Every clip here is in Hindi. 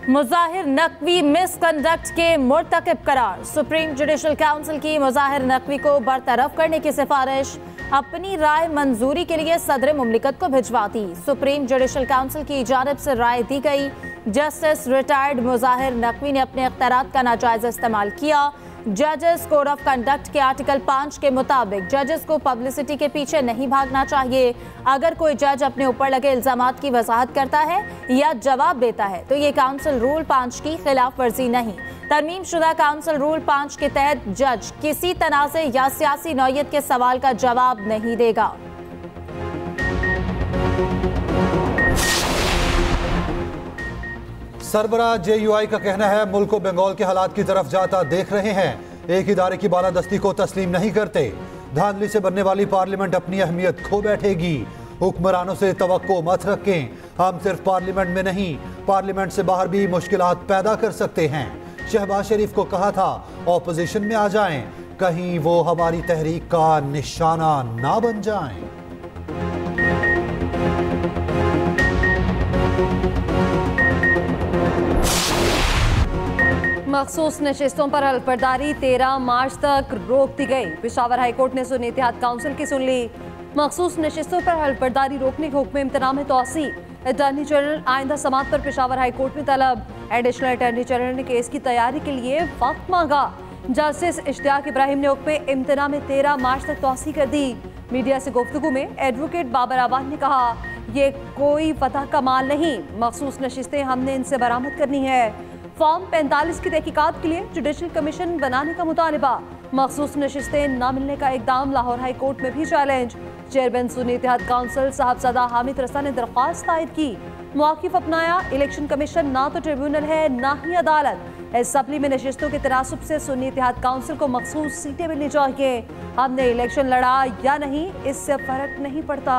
मुजाहिर नकवी मिसकंडक्ट के मुर्तकिब करार। सुप्रीम जुडिशल काउंसिल की मुजाहिर नकवी को बरतरफ करने की सिफारिश। अपनी राय मंजूरी के लिए सदर मुमलिकत को भिजवा दी। सुप्रीम जुडिशल काउंसिल की जानिब से राय दी गई। जस्टिस रिटायर्ड मुजाहिर नकवी ने अपने इख्तियारात का नाजायज इस्तेमाल किया। जजेस कोड ऑफ कंडक्ट के आर्टिकल 5 के मुताबिक जजेस को पब्लिसिटी के पीछे नहीं भागना चाहिए। अगर कोई जज अपने ऊपर लगे इल्जामात की वजाहत करता है या जवाब देता है तो ये काउंसिल रूल 5 की खिलाफ वर्जी नहीं। तरमीम शुदा काउंसिल रूल 5 के तहत जज किसी तनाज़े या सियासी नौयत के सवाल का जवाब नहीं देगा। सरबराह JUI का कहना है मुल्क को बंगाल के हालात की तरफ जाता देख रहे हैं। एक इदारे की बालादस्ती को तस्लीम नहीं करते। धांधली से बनने वाली पार्लियामेंट अपनी अहमियत खो बैठेगी। हुक्मरानों से तवक्को मत रखें। हम सिर्फ पार्लियामेंट में नहीं पार्लियामेंट से बाहर भी मुश्किलात पैदा कर सकते हैं। शहबाज शरीफ को कहा था ऑपोजिशन में आ जाएं, कहीं वो हमारी तहरीक का निशाना ना बन जाएं। मखसूस नशिस्तों पर हल्फबर्दारी 13 मार्च तक रोक दी गई। पेशावर हाईकोर्ट ने सुन्नी इत्तेहाद काउंसिल की सुन ली। मखसूस नशिस्तों पर हल्फबर्दारी रोकने के हुक्म इम्तना में तोसी। अटॉर्नी जनरल आइंदा समात पर पेशावर हाईकोर्ट में तलब। एडिशनल अटॉर्नी जनरल ने केस की तैयारी के लिए वक्त मांगा। जस्टिस इश्तियाक इब्राहिम ने हुक्म इम्तना में 13 मार्च तक तोसी कर दी। मीडिया से गुफ्तगू में एडवोकेट बाबर आवान ने कहा ये कोई फतह का माल नहीं, मखसूस नशिस्तें हमने इनसे बरामद करनी है। फॉर्म 45 की तहकीकात के लिए जुडिशल कमीशन बनाने का मुतालबा। मखसूस नशिस्तें न मिलने का इकदाम लाहौर हाई कोर्ट में भी challenge. Chairman Sunni Ittehad council Sahibzada Hamid Raza ने दरख्वास्त दायर की। मौक़िफ़ अपनाया इलेक्शन कमीशन ना तो ट्रिब्यूनल है ना ही अदालत। असम्बली में नशिस्तों के तनासुब से सुन्नी इत्तेहाद काउंसिल को मखसूस सीटें मिलनी चाहिए। हमने इलेक्शन लड़ा या नहीं इससे फर्क नहीं पड़ता।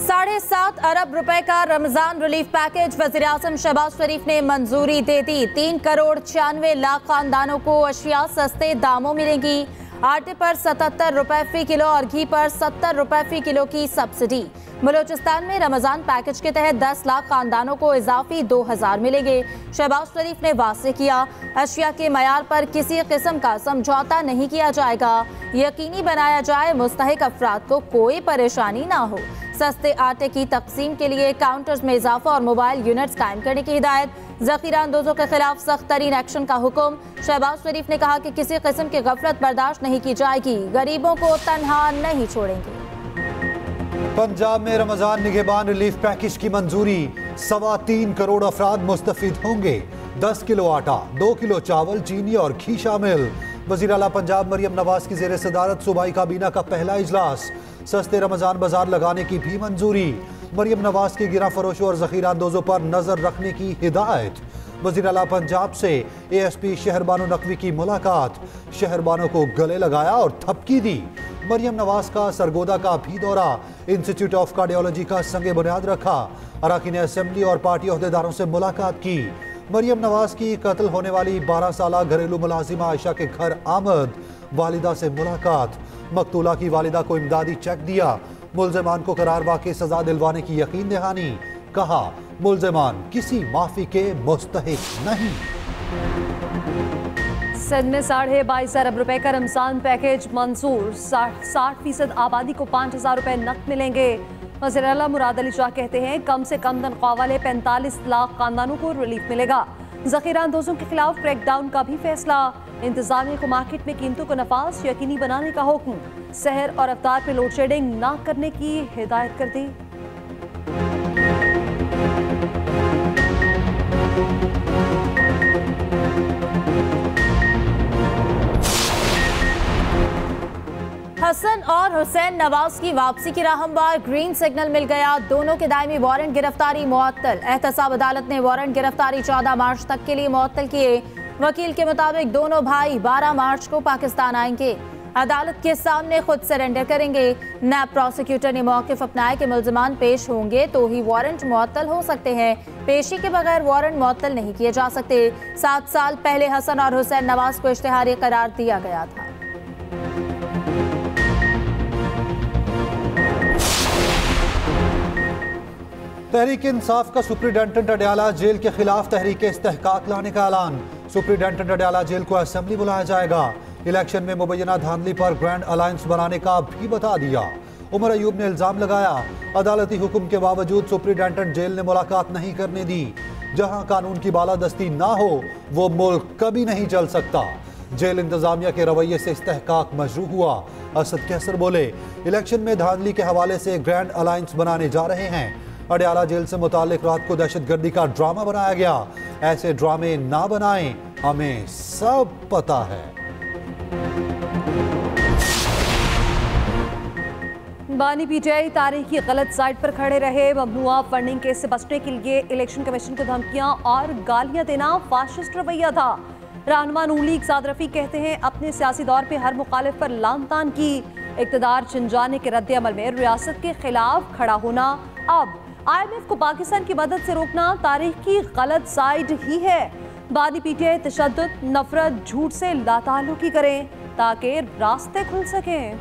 7.5 अरब रुपए का रमजान रिलीफ पैकेज वज़ीर आज़म शहबाज शरीफ ने मंजूरी दे दी। 3 करोड़ 96 लाख खानदानों को अशिया सस्ते दामों मिलेंगी। आटे पर 77 रुपए फी किलो और घी पर 70 रुपए फी किलो की सब्सिडी। बलोचिस्तान में रमजान पैकेज के तहत 10 लाख खानदानों को इजाफी 2000 मिलेंगे। शहबाज शरीफ ने वाज़ेह किया अशिया के मयार पर किसी किस्म का समझौता नहीं किया जाएगा। यकीनी बनाया जाए मुस्तहिक अफराद को कोई परेशानी ना हो। सस्ते आटे की तकसीम के लिए काउंटर्स में इजाफा और मोबाइल यूनिट्स कायम करने की हिदायत। जखीरा अंदोजों के खिलाफ सख्त तरीन एक्शन का हुक्म। शहबाज शरीफ ने कहा कि किसी किस्म की गफलत बर्दाश्त नहीं की जाएगी। गरीबों को तन्हा नहीं छोड़ेंगे। पंजाब में रमजान निगहबान रिलीफ पैकेज की मंजूरी। 3.25 करोड़ अफराद मुस्तफिद होंगे। 10 किलो आटा, 2 किलो चावल, चीनी और घी शामिल। वज़ीर आला पंजाब मरियम नवाज की ज़ेर सदारत सूबाई काबीना का पहला इजलास। सस्ते रमजान बाजार लगाने की भी मंजूरी। मरियम नवाज की गिरा फरोशों और ज़ख़ीरा अंदोजों पर नजर रखने की हिदायत। वज़ीर आला पंजाब से ASP शहरबानो नकवी की मुलाकात। शहरबानों को गले लगाया और थपकी दी। मरियम नवाज का सरगोदा का भी दौरा। इंस्टीट्यूट ऑफ कार्डियोलॉजी का संगे बुनियाद रखा। अरकान असेंबली और पार्टी अहदेदारों से मुलाकात की। मरियम नवाज की कत्ल होने वाली 12 साला घरेलू मुलाजिमा आयशा के घर आमद। वालिदा से मुलाकात। मकतूला की वालिदा को इमदादी चेक दिया। मुल्ज़िमान को करार वाक़ई सजा दिलवाने की यकीन दहानी। कहा मुल्ज़िमान किसी माफी के मुस्तहिक नहीं। सिंध में 22.5 अरब रुपए का रमजान पैकेज मंजूर। 60% आबादी को 5000 रुपए नकद मिलेंगे। वज़ीर आला मुराद अली शाह कहते हैं कम से कम तनख्वाह वाले 45 लाख खानदानों को रिलीफ मिलेगा। ज़ख़ीरा अंदोजों के खिलाफ क्रैकडाउन का भी फैसला। इंतजामिया को मार्केट में कीमतों को नफाज यकीनी बनाने का हुक्म। सहर और अफ्तार में लोड शेडिंग न करने की हिदायत कर दी। हसन और हुसैन नवाज की वापसी की राह हमवार। ग्रीन सिग्नल मिल गया। दोनों के दायमी वारंट गिरफ्तारी मुअत्तल। एहतसाब अदालत ने वारंट गिरफ्तारी 14 मार्च तक के लिए मुअत्तल किए। वकील के मुताबिक दोनों भाई 12 मार्च को पाकिस्तान आएंगे। अदालत के सामने खुद सरेंडर करेंगे। नैब प्रोसिक्यूटर ने मौक़िफ़ अपनाया कि मुल्ज़िमान पेश होंगे तो ही वारंट मुअत्तल हो सकते हैं। पेशी के बगैर वारंट मुअत्तल नहीं किए जा सकते। 7 साल पहले हसन और हुसैन नवाज को इश्तिहारी करार दिया गया था। तहरीक इंसाफ का सुप्रिंटेंडेंट अडयाला जेल के खिलाफ तहरीक इस्तेहकाक लाने का ऐलान। सुप्रिंटेंडेंट अडयाला जेल को असेंबली बुलाया जाएगा। इलेक्शन में मुबैना धांधली पर ग्रैंड अलायंस बनाने का भी बता दिया। उमर अयूब ने इल्जाम लगाया, अदालती हुक्म के बावजूद सुप्रिंटेंडेंट जेल ने मुलाकात नहीं करने दी। जहां कानून की बालादस्ती ना हो वो मुल्क कभी नहीं चल सकता। जेल इंतजामिया के रवैये से इस्तेहकाक मजरू हुआ। असद कैसर बोले, इलेक्शन में धांधली के हवाले से ग्रैंड अलायंस बनाने जा रहे हैं। अडयाला जेल से मुताल्लिक रात को दहशतगर्दी का ड्रामा बनाया गया। ऐसे ड्रामे ना बनाएं, हमें सब पता है। बानी पीटीआई तारीखी गलत साइट पर खड़े रहे। ममनुआ फंडिंग केस से बचने के लिए इलेक्शन कमीशन को धमकियां और गालियां देना फाशिस्ट रवैया था। रहनुमा नून लीग साद रफी कहते हैं, अपने सियासी दौर पे हर मुखालिफ पर लान तान की। इक़्तिदार छिन जाने के रद्द अमल में रियासत के खिलाफ खड़ा होना, अब IMF को पाकिस्तान की मदद से रोकना तारीख की गलत साइड ही है। बानी पीटीआई तशद्दुद, नफरत, झूठ से लाताल्लुकी करें ताकि रास्ते खुल सकें।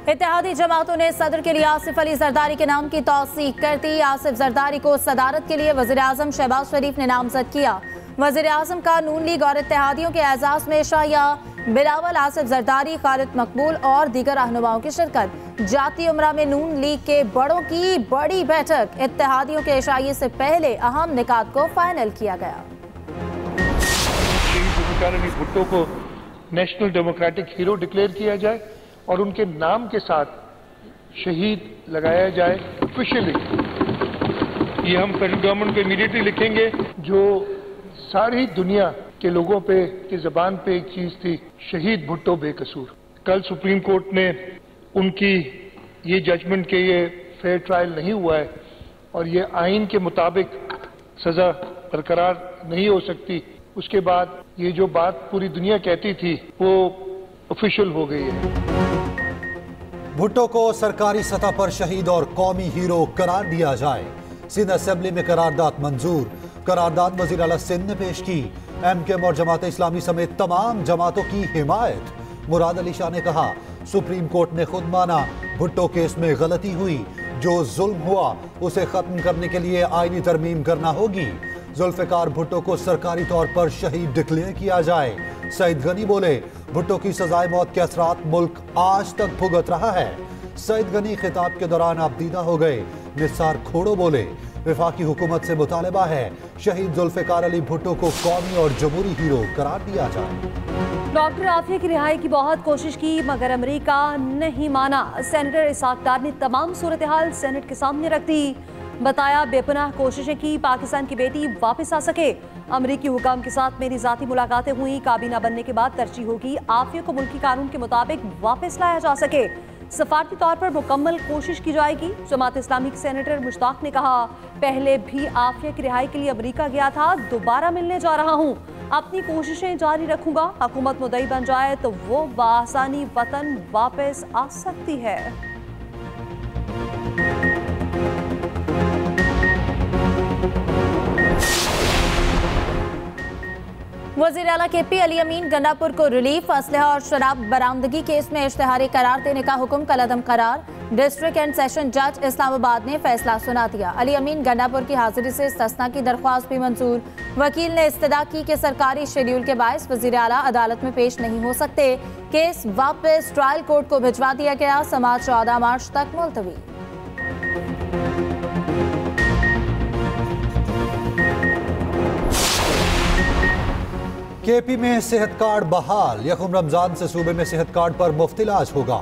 इत्तेहादी जमातों ने सदर के लिए आसिफ अली जरदारी के नाम की तौसीक कर दी। आसिफ जरदारी को सदारत के लिए वज़ीर आज़म शहबाज शरीफ ने नामजद किया। वज़ीर आज़म का नून लीग और इत्तेहादियों के एजाज़ में शाया बिलावल, आसिफ जरदारी, खालिद मकबूल और दीगर रहनुमाओं की शिरकत। जाती उमरा में नून लीग के बड़ों की बड़ी बैठक। इत्तेहादियों के इशाये से पहले अहम निकात को फाइनल किया गया। भुट्टो को नेशनल डेमोक्रेटिक हीरो डिक्लेयर किया जाए और उनके नाम के साथ शहीद लगाया जाए ऑफिशियली। ये हम फेडरल गवर्नमेंट को इमीडिएटली लिखेंगे। जो सारी दुनिया के लोगों पे की जबान पे एक चीज थी, शहीद भुट्टो बेकसूर। कल सुप्रीम कोर्ट ने उनकी ये जजमेंट के ये फेयर ट्रायल नहीं हुआ है और ये आइन के मुताबिक सजा बरकरार नहीं हो सकती। उसके बाद ये जो बात पूरी दुनिया कहती थी वो ऑफिशियल हो गई है। भुट्टो को सरकारी सतह पर शहीद और कौमी हीरो करार दिया जाए। सिंध असेंबली में करारदाद मंजूर। करारदाद वज़ीर आला सिंध ने पेश की। MKM और जमात इस्लामी समेत तमाम जमातों की हिमायत। मुराद अली शाह ने कहा, सुप्रीम कोर्ट ने खुद माना भुट्टो केस में गलती हुई। जो जुल्म हुआ उसे खत्म करने के लिए आईनी तरमीम करना होगी। जुल्फिकार भुट्टो को सरकारी तौर पर शहीद डिक्लेयर किया जाए। सईद गनी बोले, भुट्टो की सजाए मौत के असरात मुल्क आज तक भुगत रहा है। सईद गनी खिताब के दौरान आपदीदा हो गए। निसार खोड़ो बोले, वफाकी हुकूमत से मुतालबा है शहीद जुल्फिकार अली भुट्टो को कौमी और जमहूरी हीरो करार दिया जाए। डॉक्टर आफिया की रिहाई की बहुत कोशिश की मगर अमेरिका नहीं माना। सेनेटर इसाक डार ने तमाम सूरत हाल सेनेट के सामने रख दी। बताया, बेपनाह कोशिशें की पाकिस्तान की बेटी वापस आ सके। अमरीकी हुकाम के साथ मेरी जाती मुलाकातें हुई। काबीना बनने के बाद तरजीह होगी आफिया को मुल्की कानून के मुताबिक वापस लाया जा सके। सफारती तौर पर मुकम्मल कोशिश की जाएगी। जमात इस्लामी के सेनेटर मुश्ताक ने कहा, पहले भी आफिया की रिहाई के लिए अमरीका गया था, दोबारा मिलने जा रहा हूँ। अपनी कोशिशें जारी रखूंगा। हुकूमत मुद्दई बन जाए तो वो बासानी वतन वापस आ सकती है। वज़ीर आला KP अली अमीन गंडापुर को रिलीफ। असलहा और शराब बरामदगी केस में इश्तिहारी करार देने का हुक्म कलअदम करार। डिस्ट्रिक्ट एंड सेशन जज इस्लामाबाद ने फैसला सुना दिया। अली अमीन गंडापुर की हाजिरी से इस्तिस्ना की दरख्वास्त भी मंजूर। वकील ने इस्तदा की कि सरकारी शेड्यूल के बायस वज़ीर आला अदालत में पेश नहीं हो सकते। केस वापस ट्रायल कोर्ट को भिजवा दिया गया। समाअत 14 मार्च तक मुलतवी। KP में सेहत कार्ड बहाल। यकम रमजान से सूबे में सेहत कार्ड पर मुफ्त इलाज होगा।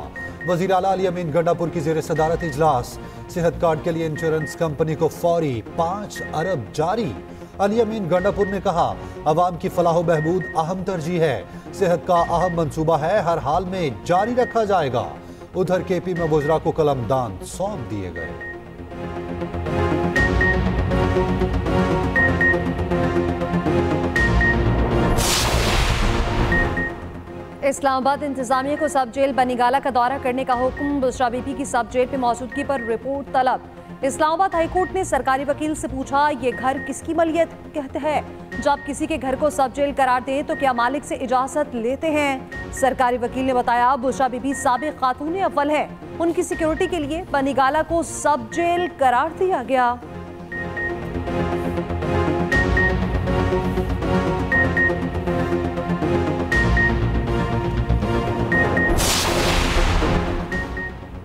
वज़ीर आला अली अमीन गंडापुर की ज़ेर सदारत इजलास। सेहत कार्ड के लिए इंश्योरेंस कंपनी को फौरी 5 अरब जारी। अली अमीन गंडापुर ने कहा, अवाम की फलाह बहबूद अहम तरजीह है। सेहत का अहम मंसूबा है, हर हाल में जारी रखा जाएगा। उधर KP में वज़रा को कलमदान सौंप दिए गए। इस्लामाबाद इंतजामिया को सब जेल बनीगाला का दौरा करने का हुक्म। बुशरा बीबी की सब जेल पे मौजूदगी पर रिपोर्ट तलब। इस्लामाबाद हाईकोर्ट ने सरकारी वकील से पूछा, ये घर किसकी मलियत कहते हैं? जब किसी के घर को सब जेल करार दें तो क्या मालिक से इजाजत लेते हैं? सरकारी वकील ने बताया, बुशरा बीबी साबिक खातून अव्वल है, उनकी सिक्योरिटी के लिए बनीगाला को सब जेल करार दिया गया।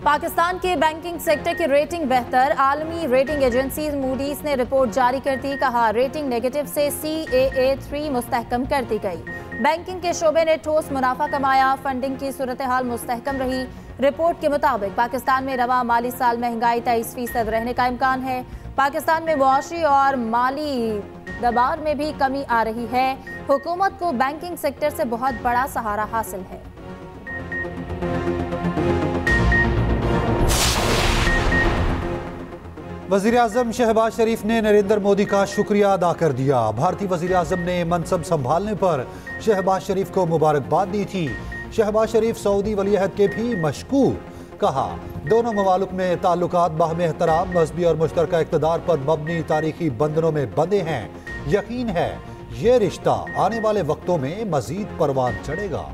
पाकिस्तान के बैंकिंग सेक्टर की रेटिंग बेहतर, आलमी रेटिंग एजेंसी मूडीज ने रिपोर्ट जारी कर दी। कहा, रेटिंग नेगेटिव से CAA3 मुस्तहकम कर दी गई। बैंकिंग के शोबे ने ठोस मुनाफा कमाया, फंडिंग की सूरत हाल मुस्तहकम रही। रिपोर्ट के मुताबिक पाकिस्तान में रवा माली साल महंगाई 23% रहने का इम्कान है। पाकिस्तान में मुआशी और माली दबाव में भी कमी आ रही है। हुकूमत को बैंकिंग सेक्टर से बहुत बड़ा सहारा हासिल है। वजीर आजम शहबाज शरीफ ने नरेंद्र मोदी का शुक्रिया अदा कर दिया। भारतीय वजीर आजम ने मनसब संभालने पर शहबाज शरीफ को मुबारकबाद दी थी। शहबाज शरीफ सऊदी वलीअहद के भी मशकूर। कहा, दोनों ममालिक में ताल्लुकात बाहम एहतराम, मजहबी और मुश्तरका इक़्तिदार पर मबनी तारीखी बंधनों में बंधे हैं। यकीन है ये रिश्ता आने वाले वक्तों में मजीद परवान चढ़ेगा।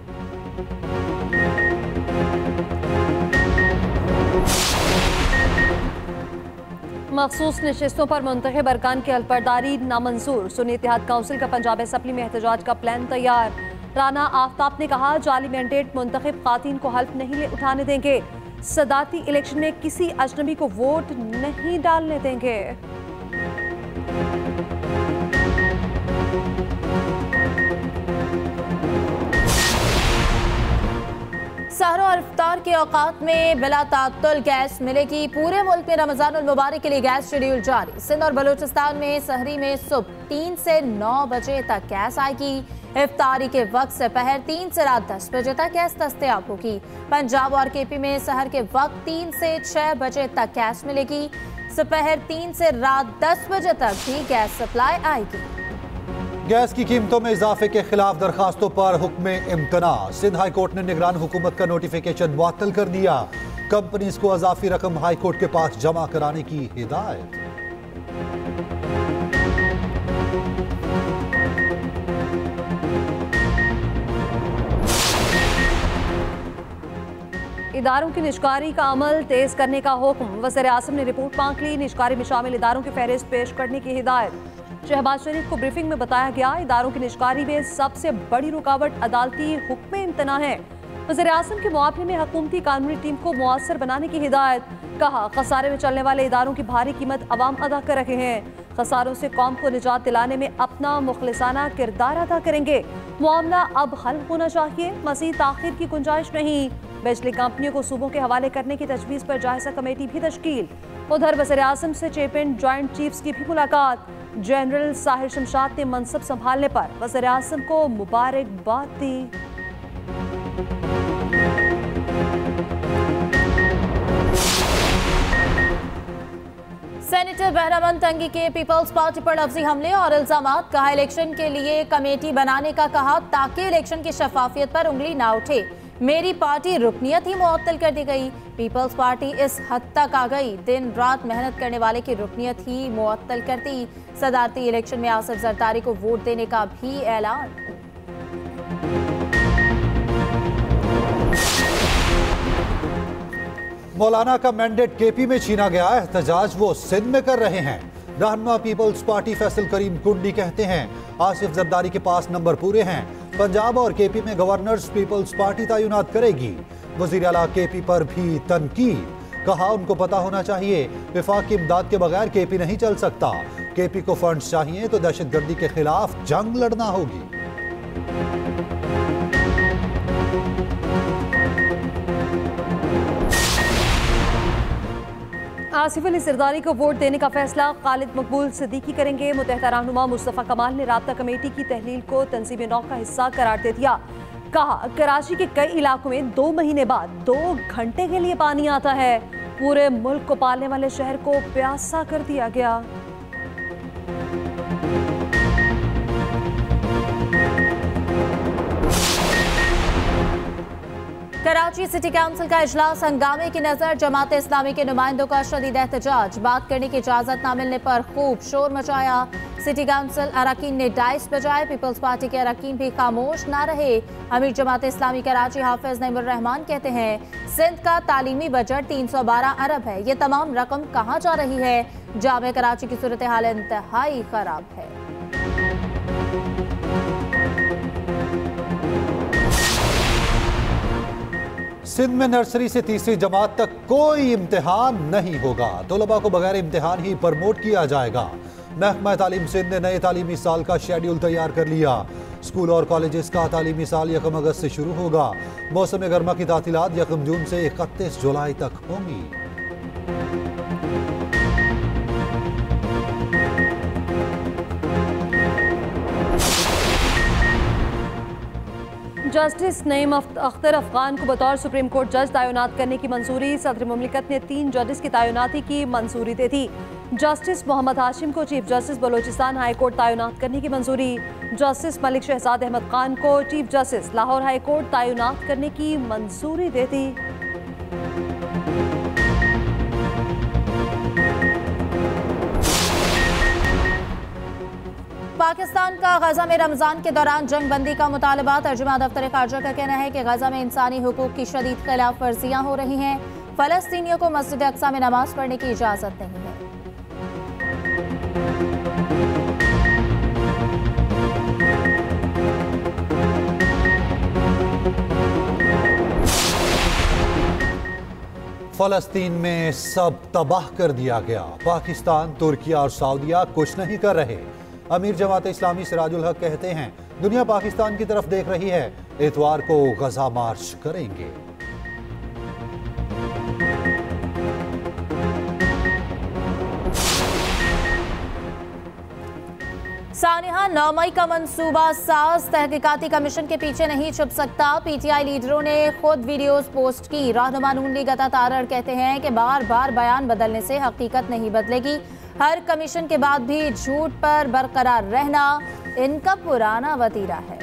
मखसूस नशिस्तों पर मुंतखब अरकान की हल्फबर्दारी नामंजूर, सुन्नी इत्तेहाद काउंसिल का पंजाब असम्बली में एहतजाज का प्लान तैयार। राना आफ्ताब ने कहा, जाली मैंडेट मुंतखब खातीन को हल्फ नहीं उठाने देंगे। सदारती इलेक्शन में किसी अजनबी को वोट नहीं डालने देंगे। सहर और इफ्तार के औकात में बिला तात्तुल गैस मिलेगी। पूरे मुल्क में रमजानुल मुबारक के लिए गैस शेड्यूल जारी। सिंध और बलूचिस्तान में सहरी में सुबह 3 से 9 बजे तक गैस आएगी। इफ्तारी के वक्त से पहर 3 से रात 10 बजे तक गैस दस्तयाब होगी। पंजाब और KP में सहर के वक्त 3 से 6 बजे तक गैस मिलेगी। दोपहर 3 से रात 10 बजे तक भी गैस सप्लाई आएगी। गैस की कीमतों में इजाफे के खिलाफ दरखास्तों पर हुक्म इम्तना। सिंध हाई कोर्ट ने निगरान हुकूमत का नोटिफिकेशन मुअत्तल कर दिया। कंपनीज को अजाफी रकम हाई कोर्ट के पास जमा कराने की हिदायत। इदारों की निजकारी का अमल तेज करने का हुक्म। वज़ीर आज़म ने रिपोर्ट मांग ली। निजकारी में शामिल इदारों की फहरिस्त पेश करने की हिदायत। शहबाज शरीफ को ब्रीफिंग में बताया गया, इदारों की निजकारी में सबसे बड़ी रुकावट अदालती हुक्म इम्तना है। वज़ीर आज़म के मुआवजे में हुकूमती कानूनी टीम को मुअस्सर बनाने की हिदायत। कहा, खसारे में चलने वाले इदारों की भारी कीमत अवाम अदा कर रहे हैं। खसारों से कौम को निजात दिलाने में अपना मुखलिसाना किरदार अदा करेंगे। मामला अब हल होना चाहिए, मज़ीद ताख़ीर की गुंजाइश नहीं। बिजली कंपनियों को सूबों के हवाले करने की तजवीज़ पर जायजा कमेटी भी तश्कील। उधर वज़ीर आज़म से चेयरमैन जॉइंट चीफ्स की भी मुलाकात। जनरल साहिर शमशाद ने मनसब संभालने पर वज़ीर आज़म को मुबारकबाद दी। सेनेटर बहरामंद तंगी के पीपल्स पार्टी पर लफ्जी हमले और इल्जामात। कहा, इलेक्शन के लिए कमेटी बनाने का कहा ताकि इलेक्शन की शफाफियत पर उंगली ना उठे। मेरी पार्टी रुकनियत ही मुअत्तल कर दी गई। पीपल्स पार्टी इस हद तक आ गई, दिन रात मेहनत करने वाले की रुकनियत ही मुअत्तल करती। सदारती इलेक्शन में आसिफ जरदारी को वोट देने का भी ऐलान। मौलाना का मैंडेट KP में छीना गया। एहतजाज वो सिंध में कर रहे हैं। रहनुमा पीपल्स पार्टी फैसल करीम कुंडी कहते हैं, आसिफ जरदारी के पास नंबर पूरे हैं। पंजाब और KP में गवर्नर्स पीपल्स पार्टी तैनात करेगी। वजीर आला KP पर भी तनकीद। कहा, उनको पता होना चाहिए विफाक की इमदाद के बगैर KP नहीं चल सकता। KP को फंड्स चाहिए तो दहशतगर्दी के खिलाफ जंग लड़ना होगी। आसिफ अली जरदारी को वोट देने का फैसला खालिद मकबूल सिद्दीकी करेंगे। मुत्तहदा रहनुमा मुस्तफ़ा कमाल ने राब्ता कमेटी की तहलील को तंजीम नौ का हिस्सा करार दे दिया। कहा, कराची के कई इलाकों में 2 महीने बाद 2 घंटे के लिए पानी आता है। पूरे मुल्क को पालने वाले शहर को प्यासा कर दिया गया। कराची सिटी काउंसिल का इजलास हंगामे की नजर, जमात इस्लामी के नुमाइंदों का शदीद एहतजाज, बात करने की इजाजत न मिलने पर खूब शोर मचाया। सिटी काउंसिल अरकान ने डाइस बजाए, पीपल्स पार्टी के अरकान भी खामोश ना रहे। अमीर जमात इस्लामी कराची हाफिज नईमुर रहमान कहते हैं, सिंध का तालीमी बजट 312 अरब है, ये तमाम रकम कहाँ जा रही है? जामे कराची की सूरत हाल इंतहाई खराब है। सिंध में नर्सरी से तीसरी जमात तक कोई इम्तिहान नहीं होगा। तलबा को बगैर इम्तिहान ही प्रमोट किया जाएगा। महकमा तालीम सिंध ने नए तालीमी साल का शेड्यूल तैयार कर लिया। स्कूल और कॉलेजेस का तालीमी साल 1 अगस्त से शुरू होगा। मौसम गर्मा की तातीलात 1 जून से 31 जुलाई तक होंगी। जस्टिस नईम अख्तर अफगान को बतौर सुप्रीम कोर्ट जज तैनात करने की मंजूरी। सदर मुमलिकत ने 3 जजेस की तैनाती की मंजूरी दे दी। जस्टिस मोहम्मद हाशिम को chief justice Balochistan high court तैनात करने की मंजूरी। जस्टिस मलिक शहजाद अहमद खान को chief justice Lahore high court तैनात करने की मंजूरी दे दी। पाकिस्तान का गजा में रमजान के दौरान जंग बंदी का मुतालबा। तर्जुमा दफ्तर खारजा का कहना है कि गजा में इंसानी हुकूक की शदीद खिलाफ वर्जियां हो रही हैं। फलस्तीनियों को मस्जिद अक्सा में नमाज पढ़ने की इजाजत नहीं है। फलस्तीन में सब तबाह कर दिया गया। पाकिस्तान, तुर्की और सऊदीया कुछ नहीं कर रहे। अमीर जमात इस्लामी सिराजुल हक कहते हैं, दुनिया पाकिस्तान की तरफ देख रही है, इतवार को गजा मार्च करेंगे। सानिहा, 9 मई का मंसूबा साज तहकीकाती कमीशन के पीछे नहीं छुप सकता। पीटीआई लीडरों ने खुद वीडियोस पोस्ट की। रहनुमा नून लीग अता तारड़ कहते हैं कि बार बार बयान बदलने से हकीकत नहीं बदलेगी। हर कमीशन के बाद भी झूठ पर बरकरार रहना इनका पुराना वतीरा है।